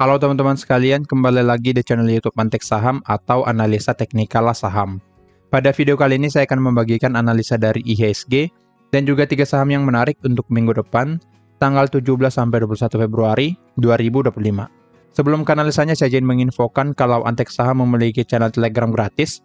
Halo teman-teman sekalian, kembali lagi di channel YouTube Mantek Saham atau Analisa Teknikal Saham. Pada video kali ini saya akan membagikan analisa dari IHSG dan juga 3 saham yang menarik untuk minggu depan, tanggal 17 sampai 21 Februari 2025. Sebelum ke analisanya, saya ingin menginfokan kalau Antek Saham memiliki channel Telegram gratis.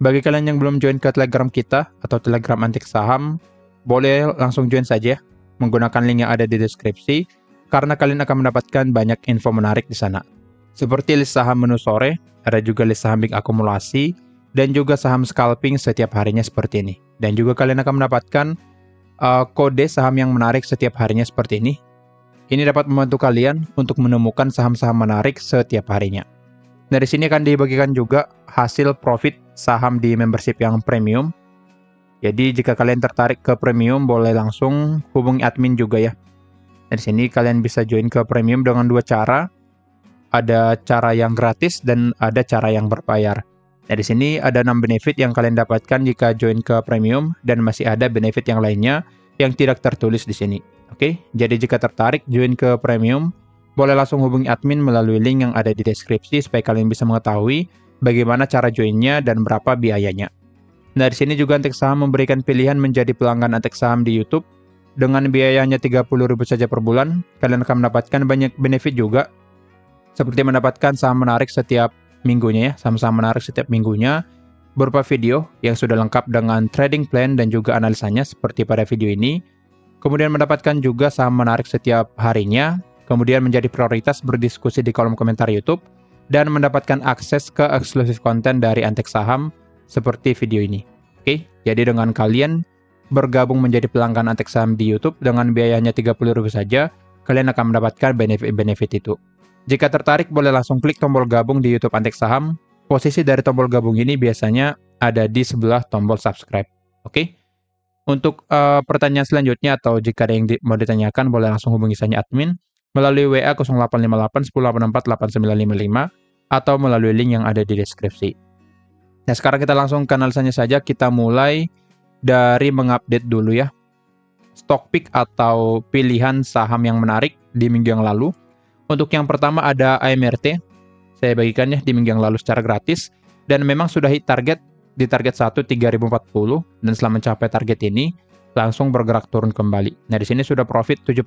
Bagi kalian yang belum join ke Telegram kita atau Telegram Antek Saham, boleh langsung join saja menggunakan link yang ada di deskripsi, karena kalian akan mendapatkan banyak info menarik di sana. Seperti list saham menu sore, ada juga list saham big akumulasi, dan juga saham scalping setiap harinya seperti ini. Dan juga kalian akan mendapatkan kode saham yang menarik setiap harinya seperti ini. Ini dapat membantu kalian untuk menemukan saham-saham menarik setiap harinya. Dari sini akan dibagikan juga hasil profit saham di membership yang premium. Jadi jika kalian tertarik ke premium, boleh langsung hubungi admin juga ya. Dari sini kalian bisa join ke premium dengan dua cara. Ada cara yang gratis dan ada cara yang berbayar. Dari sini ada 6 benefit yang kalian dapatkan jika join ke premium, dan masih ada benefit yang lainnya yang tidak tertulis di sini. Oke, jadi jika tertarik join ke premium, boleh langsung hubungi admin melalui link yang ada di deskripsi supaya kalian bisa mengetahui bagaimana cara joinnya dan berapa biayanya. Dari sini juga Antek Saham memberikan pilihan menjadi pelanggan Antek Saham di YouTube. Dengan biayanya 30.000 saja per bulan, kalian akan mendapatkan banyak benefit juga. Seperti mendapatkan saham menarik setiap minggunya ya, saham-saham menarik setiap minggunya, berupa video yang sudah lengkap dengan trading plan dan juga analisanya seperti pada video ini. Kemudian mendapatkan juga saham menarik setiap harinya, kemudian menjadi prioritas berdiskusi di kolom komentar YouTube, dan mendapatkan akses ke eksklusif konten dari Antek Saham seperti video ini. Oke, jadi dengan kalian bergabung menjadi pelanggan Antek Saham di YouTube dengan biayanya 30.000 saja, kalian akan mendapatkan benefit-benefit itu. Jika tertarik, boleh langsung klik tombol gabung di YouTube Antek Saham. Posisi dari tombol gabung ini biasanya ada di sebelah tombol subscribe. Oke? Untuk pertanyaan selanjutnya atau jika ada yang mau ditanyakan, boleh langsung hubungi saya admin melalui WA 0858 1084 8955 atau melalui link yang ada di deskripsi. Nah, sekarang kita langsung ke analisanya saja. Kita mulai dari mengupdate dulu ya stock pick atau pilihan saham yang menarik di minggu yang lalu. Untuk yang pertama ada AMRT. Saya bagikan ya di minggu yang lalu secara gratis, dan memang sudah hit target di target 1 3040, dan setelah mencapai target ini langsung bergerak turun kembali. Nah, di sini sudah profit 7%.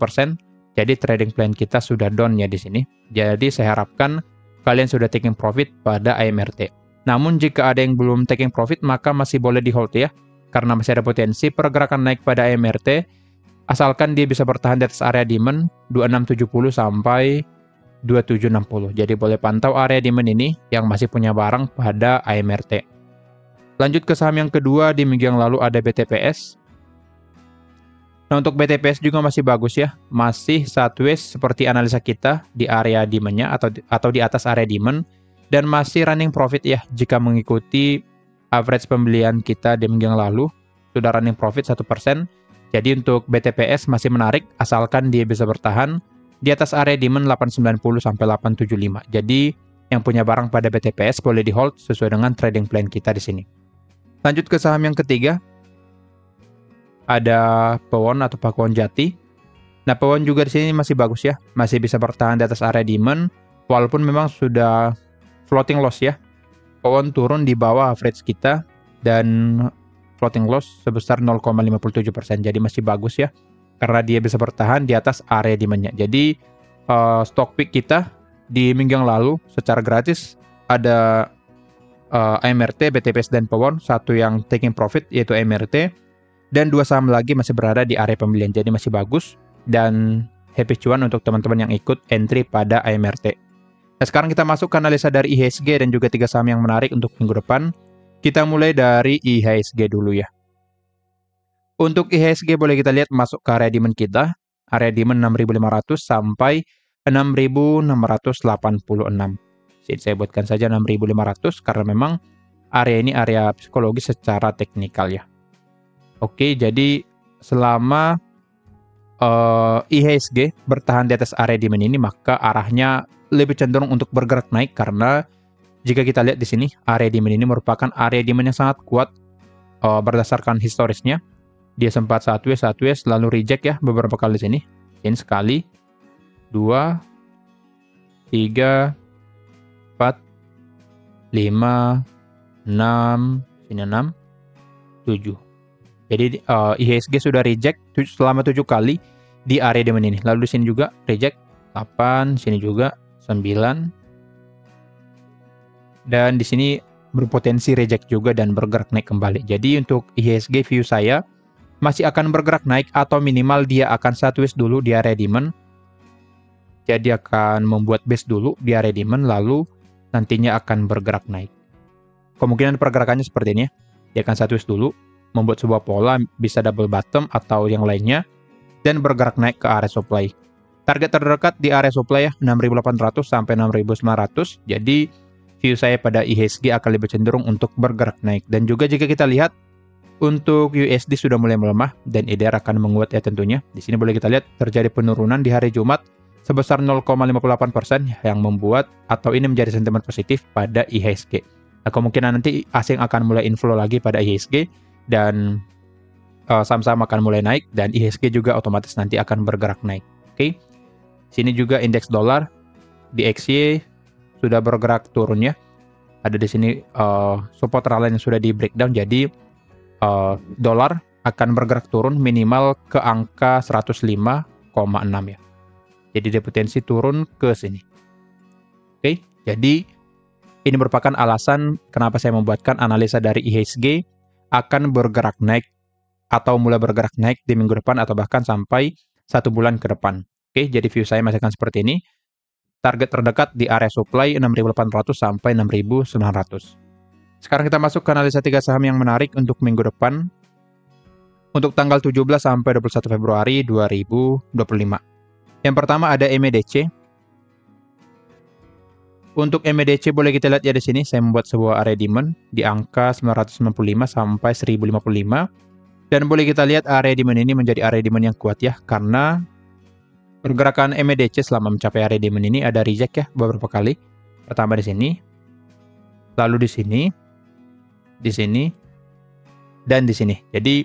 Jadi trading plan kita sudah down ya di sini. Jadi saya harapkan kalian sudah taking profit pada AMRT. Namun jika ada yang belum taking profit, maka masih boleh di hold ya, karena masih ada potensi pergerakan naik pada AMRT, asalkan dia bisa bertahan di atas area demand 2670 sampai 2760. Jadi boleh pantau area demand ini yang masih punya barang pada AMRT. Lanjut ke saham yang kedua, di minggu yang lalu ada BTPS. Nah, untuk BTPS juga masih bagus ya, masih sideways seperti analisa kita di area demand-nya atau di atas area demand, dan masih running profit ya jika mengikuti average pembelian kita di minggu yang lalu, sudah running profit 1%. Jadi untuk BTPS masih menarik asalkan dia bisa bertahan di atas area demand 890 sampai 875. Jadi yang punya barang pada BTPS boleh di hold sesuai dengan trading plan kita di sini. Lanjut ke saham yang ketiga. Ada Pewon atau Pakuwon Jati. Nah, Pewon juga di sini masih bagus ya, masih bisa bertahan di atas area demand walaupun memang sudah floating loss ya. Pewon turun di bawah average kita dan floating loss sebesar 0,57%. Jadi masih bagus ya, karena dia bisa bertahan di atas area demand-nya. Jadi stock pick kita di minggu yang lalu secara gratis ada AMRT, BTPS, dan Pewon. Satu yang taking profit yaitu AMRT, dan 2 saham lagi masih berada di area pembelian. Jadi masih bagus dan happy cuan untuk teman-teman yang ikut entry pada AMRT. Nah, sekarang kita masuk ke analisa dari IHSG dan juga 3 saham yang menarik untuk minggu depan. Kita mulai dari IHSG dulu ya. Untuk IHSG boleh kita lihat masuk ke area demand kita. Area demand 6.500 sampai 6.686. Jadi saya buatkan saja 6.500 karena memang area ini area psikologis secara teknikal ya. Oke, jadi selama IHSG bertahan di atas area demand ini, maka arahnya lebih cenderung untuk bergerak naik, karena jika kita lihat di sini, area demand ini merupakan area demand yang sangat kuat berdasarkan historisnya. Dia sempat sideways lalu reject ya beberapa kali di sini. Ini sekali, 2, 3, 4, 5, 6, sini 6, 7. Jadi IHSG sudah reject selama 7 kali di area demand ini. Lalu di sini juga reject 8, sini juga 9. Dan di sini berpotensi reject juga dan bergerak naik kembali. Jadi untuk IHSG view saya masih akan bergerak naik atau minimal dia akan sideways dulu di area demand. Jadi akan membuat base dulu di area demand lalu nantinya akan bergerak naik. Kemungkinan pergerakannya seperti ini ya. Dia akan sideways dulu, membuat sebuah pola, bisa double bottom atau yang lainnya, dan bergerak naik ke area supply. Target terdekat di area supply ya, 6.800 sampai 6.900. Jadi, view saya pada IHSG akan lebih cenderung untuk bergerak naik. Dan juga jika kita lihat, untuk USD sudah mulai melemah, dan EDR akan menguat ya tentunya. Di sini boleh kita lihat terjadi penurunan di hari Jumat sebesar 0,58% yang membuat atau ini menjadi sentimen positif pada IHSG. Nah, kemungkinan nanti asing akan mulai inflow lagi pada IHSG dan saham-saham akan mulai naik dan IHSG juga otomatis nanti akan bergerak naik. Oke. Sini juga indeks dolar di XY sudah bergerak turun ya. Ada di sini support line yang sudah di breakdown, jadi dolar akan bergerak turun minimal ke angka 105,6 ya. Jadi dia potensi turun ke sini. Oke, jadi ini merupakan alasan kenapa saya membuatkan analisa dari IHSG akan bergerak naik atau mulai bergerak naik di minggu depan atau bahkan sampai 1 bulan ke depan. Oke, jadi view saya masih akan seperti ini. Target terdekat di area supply 6.800 sampai 6.900. Sekarang kita masuk ke analisa 3 saham yang menarik untuk minggu depan. Untuk tanggal 17 sampai 21 Februari 2025. Yang pertama ada MEDC. Untuk MEDC boleh kita lihat ya di sini saya membuat sebuah area demand di angka 995 sampai 1055 dan boleh kita lihat area demand ini menjadi area demand yang kuat ya karena pergerakan MEDC selama mencapai area demand ini ada reject ya beberapa kali. Pertama di sini, lalu di sini dan di sini. Jadi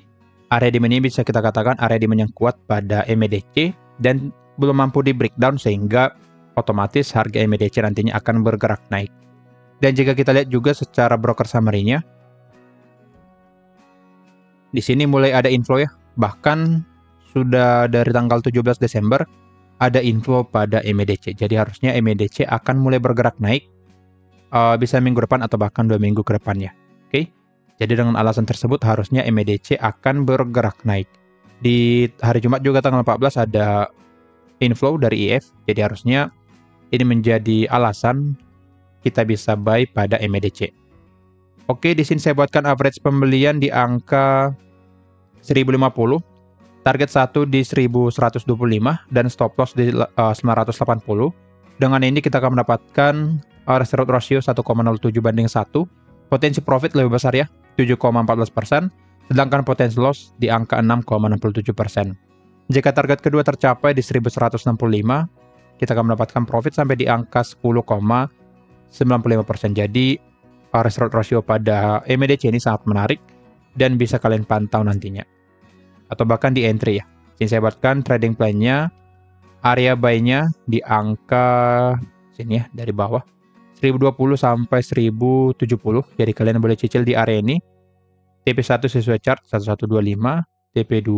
area demand ini bisa kita katakan area demand yang kuat pada MEDC dan belum mampu di breakdown sehingga otomatis harga MEDC nantinya akan bergerak naik. Dan jika kita lihat juga secara broker summary-nya, di sini mulai ada inflow ya. Bahkan sudah dari tanggal 17 Desember ada inflow pada MEDC. Jadi harusnya MEDC akan mulai bergerak naik bisa minggu depan atau bahkan 2 minggu ke depannya. Oke. Jadi dengan alasan tersebut harusnya MEDC akan bergerak naik. Di hari Jumat juga tanggal 14 ada inflow dari IF, jadi harusnya ini menjadi alasan kita bisa buy pada MEDC. Oke, di sini saya buatkan average pembelian di angka 1050, target 1 di 1125 dan stop loss di 980. Dengan ini kita akan mendapatkan risk reward ratio 1,07 banding 1. Potensi profit lebih besar ya, 7,14%, sedangkan potensi loss di angka 6,67%. Jika target kedua tercapai di 1165, kita akan mendapatkan profit sampai di angka 10,95%. Jadi, risk reward ratio pada MEDC ini sangat menarik dan bisa kalian pantau nantinya. Atau bahkan di entry ya. Sini saya buatkan trading plan-nya, area buy-nya di angka sini ya, dari bawah. 1020 sampai 1070. Jadi kalian boleh cicil di area ini. TP1 sesuai chart 1125, TP2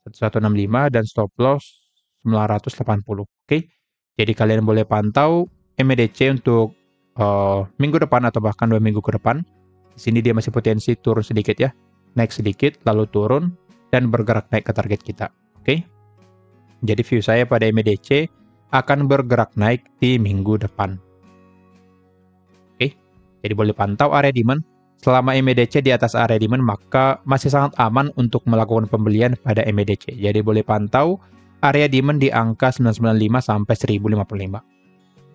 1165 dan stop loss 980. Oke. Jadi kalian boleh pantau MEDC untuk minggu depan atau bahkan 2 minggu ke depan. Di sini dia masih potensi turun sedikit ya. Naik sedikit lalu turun dan bergerak naik ke target kita. Oke. Jadi view saya pada MEDC akan bergerak naik di minggu depan. Oke. Jadi boleh pantau area demand. Selama MEDC di atas area demand, maka masih sangat aman untuk melakukan pembelian pada MEDC. Jadi boleh pantau area demand di angka 995 sampai 1055.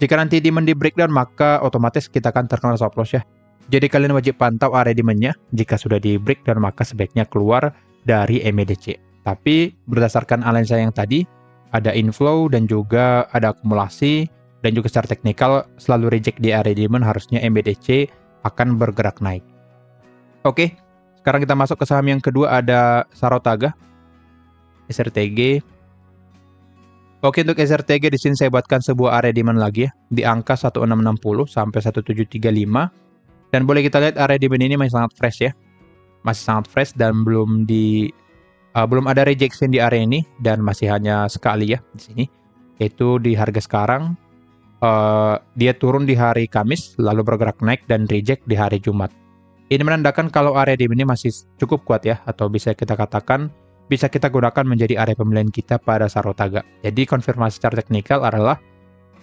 Jika nanti demand di breakdown, maka otomatis kita akan terkena stop loss ya. Jadi kalian wajib pantau area demand-nya. Jika sudah di breakdown, maka sebaiknya keluar dari MEDC. Tapi berdasarkan analisa yang tadi, ada inflow dan juga ada akumulasi, dan juga secara teknikal selalu reject di area demand, harusnya MEDC akan bergerak naik. Oke, sekarang kita masuk ke saham yang kedua, ada Saratoga, SRTG. Oke, untuk SRTG di sini saya buatkan sebuah area demand lagi ya, di angka 1660 sampai 1735. Dan boleh kita lihat area demand ini masih sangat fresh ya. Masih sangat fresh dan belum ada rejection di area ini, dan masih hanya sekali ya di sini. Yaitu di harga sekarang dia turun di hari Kamis lalu bergerak naik dan reject di hari Jumat. Ini menandakan kalau area demand ini masih cukup kuat ya, atau bisa kita katakan bisa kita gunakan menjadi area pembelian kita pada Saratoga. Jadi konfirmasi secara teknikal adalah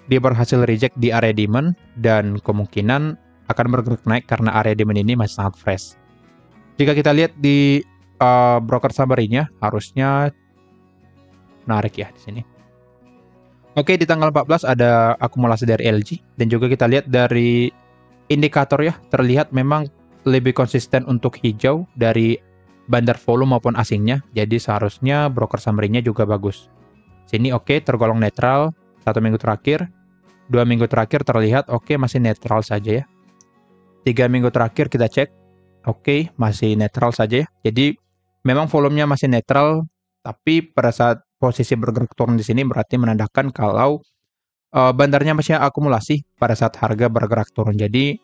dia berhasil reject di area demand dan kemungkinan akan bergerak naik karena area demand ini masih sangat fresh. Jika kita lihat di broker summary-nya harusnya menarik ya di sini. Oke, di tanggal 14 ada akumulasi dari LG dan juga kita lihat dari indikator ya, terlihat memang lebih konsisten untuk hijau dari bandar volume maupun asingnya, jadi seharusnya broker summary-nya juga bagus. Sini oke, tergolong netral. 1 minggu terakhir, 2 minggu terakhir terlihat oke, masih netral saja ya. 3 minggu terakhir kita cek, oke, masih netral saja ya. Jadi memang volumenya masih netral, tapi pada saat posisi bergerak turun di sini berarti menandakan kalau bandarnya masih akumulasi pada saat harga bergerak turun. Jadi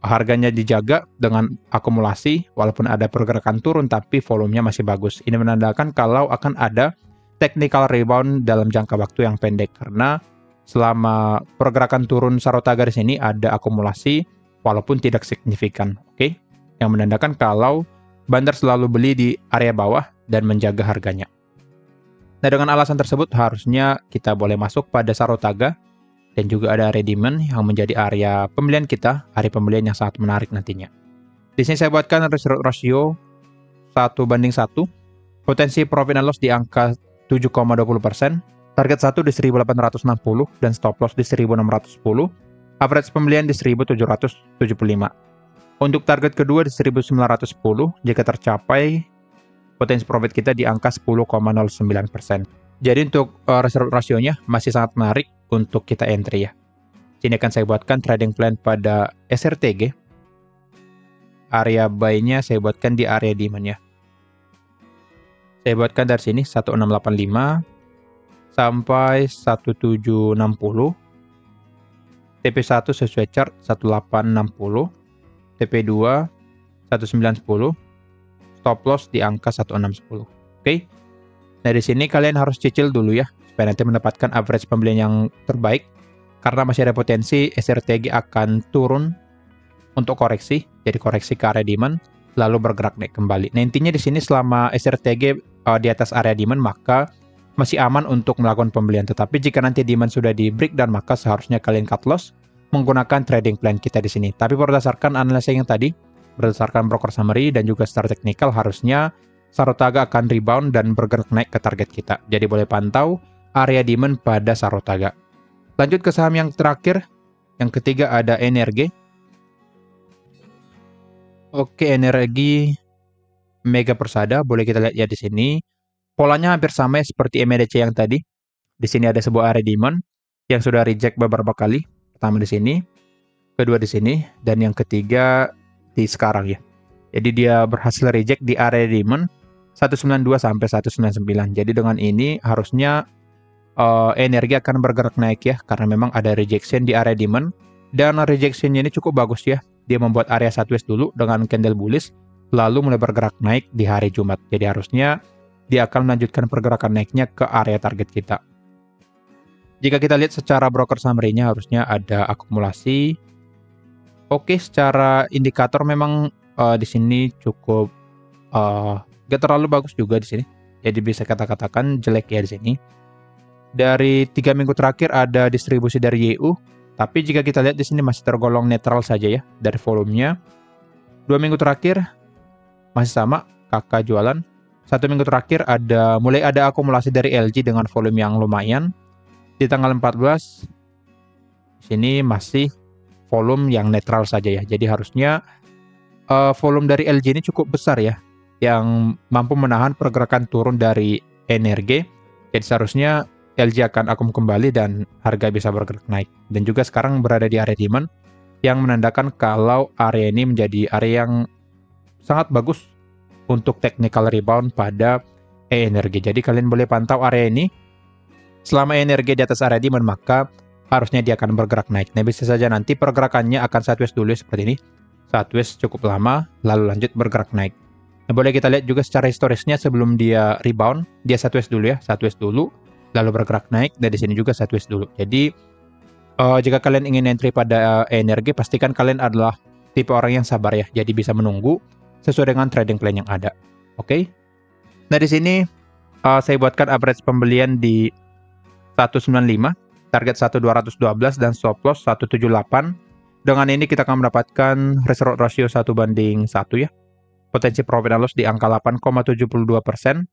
harganya dijaga dengan akumulasi, walaupun ada pergerakan turun tapi volumenya masih bagus. Ini menandakan kalau akan ada technical rebound dalam jangka waktu yang pendek, karena selama pergerakan turun Saratoga di sini ada akumulasi walaupun tidak signifikan. Oke, yang menandakan kalau bandar selalu beli di area bawah dan menjaga harganya. Nah, dengan alasan tersebut harusnya kita boleh masuk pada Saratoga. Dan juga ada area demand yang menjadi area pembelian kita, area pembelian yang sangat menarik nantinya. Di sini saya buatkan rasio 1:1, potensi profit and loss di angka 7,20%, target 1 di 1860 dan stop loss di 1610, average pembelian di 1775. Untuk target kedua di 1910, jika tercapai, potensi profit kita di angka 10,09%. Jadi untuk rasionya masih sangat menarik untuk kita entry ya. Sini akan saya buatkan trading plan pada SRTG. Area buy-nya saya buatkan di area demand ya. Saya buatkan dari sini 1685 sampai 1760. TP1 sesuai chart 1860. TP2 1910. Stop loss di angka 1610. Oke. Nah, di sini kalian harus cicil dulu ya, supaya nanti mendapatkan average pembelian yang terbaik, karena masih ada potensi SRTG akan turun untuk koreksi, jadi koreksi ke area demand, lalu bergerak naik kembali. Nah, intinya di sini selama SRTG di atas area demand, maka masih aman untuk melakukan pembelian. Tetapi jika nanti demand sudah di breakdown, maka seharusnya kalian cut loss menggunakan trading plan kita di sini. Tapi berdasarkan analisa yang tadi, berdasarkan broker summary dan juga secara teknikal, harusnya Saratoga akan rebound dan bergerak naik ke target kita. Jadi boleh pantau area demand pada Saratoga. Lanjut ke saham yang terakhir. Yang ketiga ada Energi. Oke, Energi Mega Persada, boleh kita lihat ya di sini. Polanya hampir sama ya seperti MEDC yang tadi. Di sini ada sebuah area demand yang sudah reject beberapa kali. Pertama di sini, kedua di sini, dan yang ketiga di sekarang ya. Jadi dia berhasil reject di area demand 192 sampai 199. Jadi dengan ini harusnya Energi akan bergerak naik ya, karena memang ada rejection di area demand, dan rejectionnya ini cukup bagus ya. Dia membuat area sideways dulu dengan candle bullish, lalu mulai bergerak naik di hari Jumat. Jadi harusnya dia akan melanjutkan pergerakan naiknya ke area target kita. Jika kita lihat secara broker summary-nya harusnya ada akumulasi. Oke, secara indikator memang di sini cukup gak terlalu bagus juga di sini. Jadi bisa katakan jelek ya di sini. Dari 3 minggu terakhir ada distribusi dari YU, tapi jika kita lihat di sini masih tergolong netral saja ya dari volumenya. 2 minggu terakhir masih sama, kakak jualan. 1 minggu terakhir mulai ada akumulasi dari LG dengan volume yang lumayan. Di tanggal 14 sini masih volume yang netral saja ya. Jadi harusnya volume dari LG ini cukup besar ya, yang mampu menahan pergerakan turun dari Energi. Jadi seharusnya LG akan akum kembali dan harga bisa bergerak naik. Dan juga sekarang berada di area demand yang menandakan kalau area ini menjadi area yang sangat bagus untuk technical rebound pada Energi. Jadi kalian boleh pantau area ini Selama NRG di atas area demand, maka harusnya dia akan bergerak naik. Nah, bisa saja nanti pergerakannya akan sideways dulu seperti ini. Sideways cukup lama, lalu lanjut bergerak naik. Nah, boleh kita lihat juga secara historisnya sebelum dia rebound, dia sideways dulu ya, sideways dulu, lalu bergerak naik, dan di sini juga sideways dulu. Jadi, jika kalian ingin entry pada NRG, pastikan kalian adalah tipe orang yang sabar ya, jadi bisa menunggu sesuai dengan trading plan yang ada. Oke? Nah, di sini saya buatkan average pembelian di 195, target 1212 dan stop loss 178. Dengan ini kita akan mendapatkan risk reward ratio 1:1 ya. Potensi profit and loss di angka 8,72%.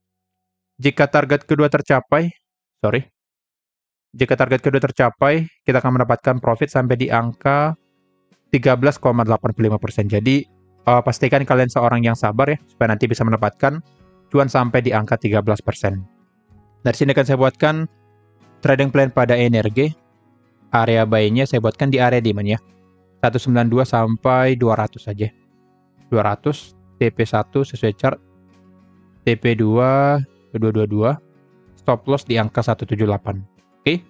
Jika target kedua tercapai, kita akan mendapatkan profit sampai di angka 13,85%. Jadi pastikan kalian seorang yang sabar ya, supaya nanti bisa mendapatkan cuan sampai di angka 13%. Dari sini akan saya buatkan trading plan pada NRG. Area buy-nya saya buatkan di area demand ya. 192 sampai 200 saja. 200, TP1 sesuai chart. TP2, 222. Stop loss di angka 178. Oke.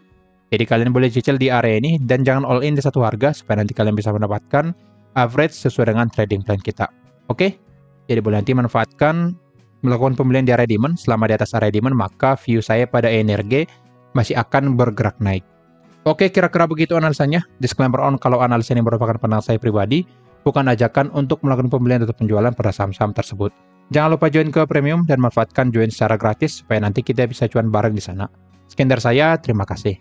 Jadi kalian boleh cicil di area ini dan jangan all in di satu harga supaya nanti kalian bisa mendapatkan average sesuai dengan trading plan kita. Oke. Jadi boleh nanti manfaatkan melakukan pembelian di area demand. Selama di atas area demand, maka view saya pada NRG masih akan bergerak naik. Oke, kira-kira begitu analisanya. Disclaimer on, kalau analisa ini merupakan pandangan saya pribadi, bukan ajakan untuk melakukan pembelian atau penjualan pada saham-saham tersebut. Jangan lupa join ke premium dan manfaatkan join secara gratis supaya nanti kita bisa cuan bareng di sana. Sekian dari saya, terima kasih.